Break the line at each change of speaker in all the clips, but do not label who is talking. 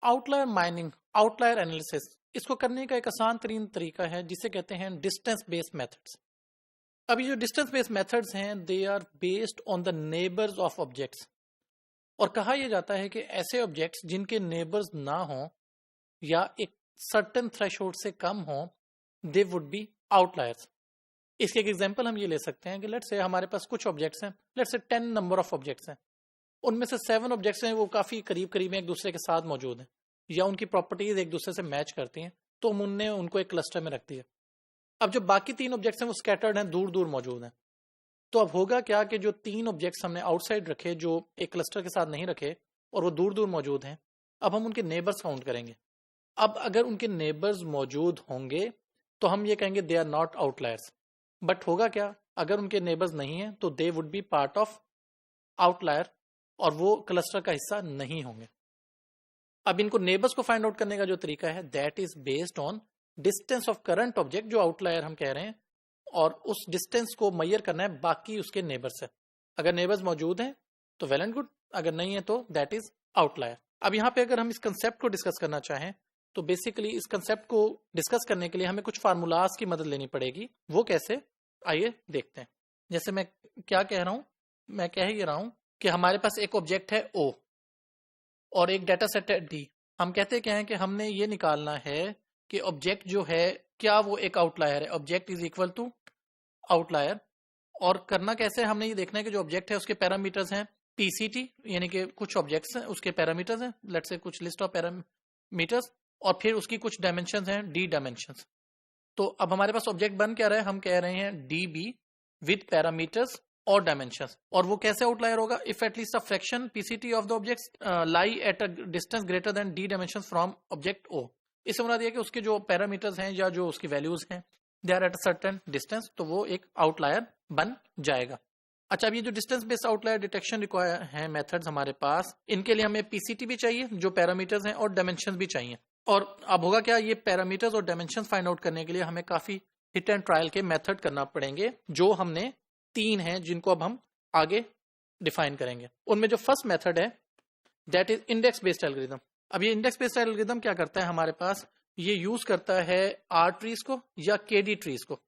Outlier mining, outlier analysis, इसको करने का एक आसान तरीन तरीका है जिसे कहते हैं डिस्टेंस बेस्ड मेथड्स। अब ये जो डिस्टेंस बेस्ड मेथड्स हैं they are based on the neighbours of objects, और कहा यह जाता है कि ऐसे ऑब्जेक्ट्स जिनके नेबर्स ना हो या एक सर्टेन थ्रेशोल्ड से कम हो दे वुड बी आउटलायर्स। इसके एक एग्जांपल हम ये ले सकते हैं कि लेट्स से हमारे पास कुछ ऑब्जेक्ट्स हैं, let's say 10 number of objects हैं, उनमें से 7 ऑब्जेक्ट्स हैं वो काफी करीब करीब एक दूसरे के साथ मौजूद हैं या उनकी प्रॉपर्टीज एक दूसरे से मैच करती हैं, तो हमने उनको एक क्लस्टर में रख दिया। अब जो बाकी 3 ऑब्जेक्ट्स हैं वो स्कैटर्ड हैं, दूर दूर मौजूद हैं। तो अब होगा क्या कि जो 3 ऑब्जेक्ट्स हमने आउटसाइड रखे जो एक क्लस्टर के साथ नहीं रखे और वो दूर दूर मौजूद हैं, अब हम उनके नेबर्स काउंट करेंगे। अब अगर उनके नेबर्स मौजूद होंगे तो हम ये कहेंगे they are not outliers. But होगा क्या, अगर उनके नेबर्स नहीं है तो they would be part of outlier और वो क्लस्टर का हिस्सा नहीं होंगे। अब इनको नेबर्स को फाइंड आउट करने का जो तरीका है that is based on distance of current object, जो आउटलायर हम कह रहे हैं, और उस डिस्टेंस को मेजर करना है बाकी उसके नेबर्स से। अगर नेबर्स मौजूद हैं तो वेल एंड गुड, अगर नहीं है तो दैट इज आउटलायर। अब यहाँ पे अगर हम इस कंसेप्ट को डिस्कस करना चाहें तो बेसिकली इस कंसेप्ट को डिस्कस करने के लिए हमें कुछ फार्मूलाज की मदद लेनी पड़ेगी। वो कैसे, आइए देखते हैं। जैसे मैं क्या कह रहा हूं, मैं कह ही रहा हूं कि हमारे पास एक ऑब्जेक्ट है O और एक डाटा सेट है D। हम कहते क्या है कि हमने ये निकालना है कि ऑब्जेक्ट जो है क्या वो एक आउटलायर है, object is equal to outlier. और करना कैसे, हमने ये देखना है कि जो ऑब्जेक्ट है उसके पैरामीटर्स हैं PCT, यानी कि कुछ ऑब्जेक्ट्स हैं उसके पैरामीटर्स हैं, लेट्स से कुछ लिस्ट ऑफ पैरामीटर्स, और फिर उसकी कुछ डायमेंशंस हैं D डायमेंशंस। तो अब हमारे पास ऑब्जेक्ट बन क्या रहा है, हम कह रहे हैं DB विद पैरामीटर्स और डायमेंशंस। और वो कैसे आउटलायर होगा, if at least a fraction PCT of the objects lie at a distance greater than D dimensions from object O। इससे मुराद ये कि उसके जो पैरामीटर्स हैं या जो उसकी वैल्यूज हैं they are at a certain distance, तो वो एक आउटलायर बन जाएगा। अच्छा, अब ये जो distance based outlier detection require है मेथड्स हमारे पास, इनके लिए हमें PCT भी चाहिए जो पैरामीटर्स हैं और डायमेंशंस भी चाहिए। और अब होगा क्या, ये पैरामीटर्स और डायमेंशंस फाइंड आउट करने के लिए हमें काफी हिट एंड ट्रायल के मेथड करना पड़ेंगे, जो हमने 3 हैं जिनको अब हम आगे डिफाइन करेंगे। उनमें जो फर्स्ट मेथड है that is index based algorithm. अब ये इंडेक्स बेस्ड एल्गोरिथम क्या करता है, हमारे पास ये यूज करता है आर ट्रीज को या KD ट्रीज को।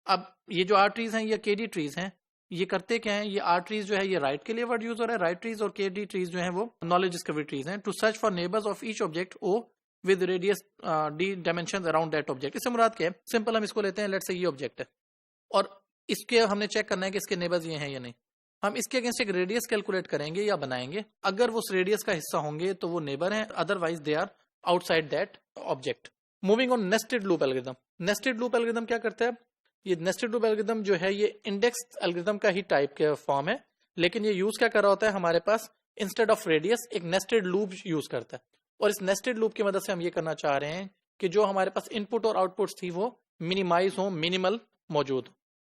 अब ये जो आर ट्रीज हैं या KD ट्रीज हैं, ये करते क्या है, ये आर ट्रीज जो है ये राइट के लिए वर्ड यूज हो रहा है, राइट ट्रीज, और KD ट्रीज जो है वो नॉलेज डिस्कवरी ट्रीज हैं, to search for neighbours of each object O with radius D dimension around that object. इससे मुराद क्या है, सिंपल हम इसको लेते हैं, लेट्स से ये ऑब्जेक्ट है और इसके हमने चेक करना है कि इसके नेबर्स ये हैं या नहीं। हम इसके अगेंस्ट एक रेडियस कैलकुलेट करेंगे या बनाएंगे, अगर वो उस रेडियस का हिस्सा होंगे तो वो नेबर हैं, otherwise they are outside that object. Moving on nested loop algorithm. Nested loop algorithm क्या करता है, ये नेस्टेड लूप एल्गोरिथम जो है ये इंडेक्स एल्गोरिथम का ही टाइप के फॉर्म है, लेकिन ये यूज क्या कर रहा होता है, हमारे पास इंस्टेड ऑफ रेडियस एक नेस्टेड लूप यूज करता है। और इस नेस्टेड लूप की मदद से हम ये करना चाह रहे हैं कि जो हमारे पास इनपुट और आउटपुट थी वो मिनिमाइज हो, मिनिमल मौजूद।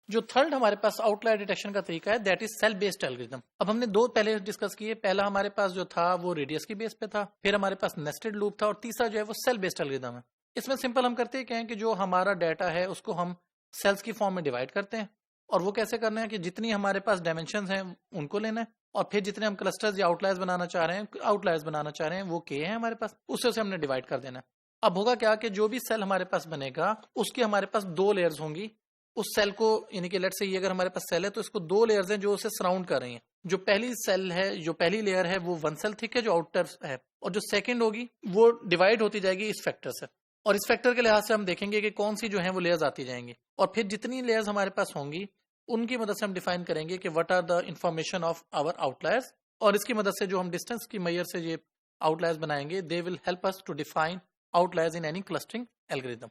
जो थर्ड हमारे पास आउटलायर डिटेक्शन का तरीका है that is cell based algorithm. अब हमने 2 पहले डिस्कस किए, पहला हमारे पास जो था वो रेडियस की बेस पे था, फिर हमारे पास नेस्टेड लूप था, और तीसरा जो है वो सेल बेस्ड एल्गोरिथम है। इसमें सिंपल हम करते हैं कि जो हमारा डाटा है उसको हम सेल्स की फॉर्म में डिवाइड करते हैं, और वो कैसे करना है कि जितनी हमारे पास डायमेंशंस हैं उनको लेना है, और फिर जितने हम क्लस्टर्स या आउटलायर्स बनाना चाह रहे हैं वो K है हमारे पास, उससे हमने डिवाइड कर देना है। अब होगा क्या कि जो भी सेल हमारे पास बनेगा उसके हमारे पास 2 लेयर्स होंगी उस सेल को, यानी कि लेट्स से ये अगर हमारे पास सेल है तो इसको 2 लेयर्स हैं जो उसे सराउंड कर रही हैं। जो पहली सेल है, जो पहली लेयर है वो 1 सेल थिक है जो आउटर है, और जो सेकंड होगी वो डिवाइड होती जाएगी इस फैक्टर से, और इस फैक्टर के लिहाज से हम देखेंगे कि कौन सी जो है वो लेयर्स आती जाएंगी, और फिर जितनी लेयर्स हमारे पास होंगी उनकी मदद से हम डिफाइन करेंगे कि what are the information of our outliers, और इसकी मदद से जो हम डिस्टेंस की मेजर से ये आउटलायर्स बनाएंगे they will help us to define outliers in any clustering algorithm.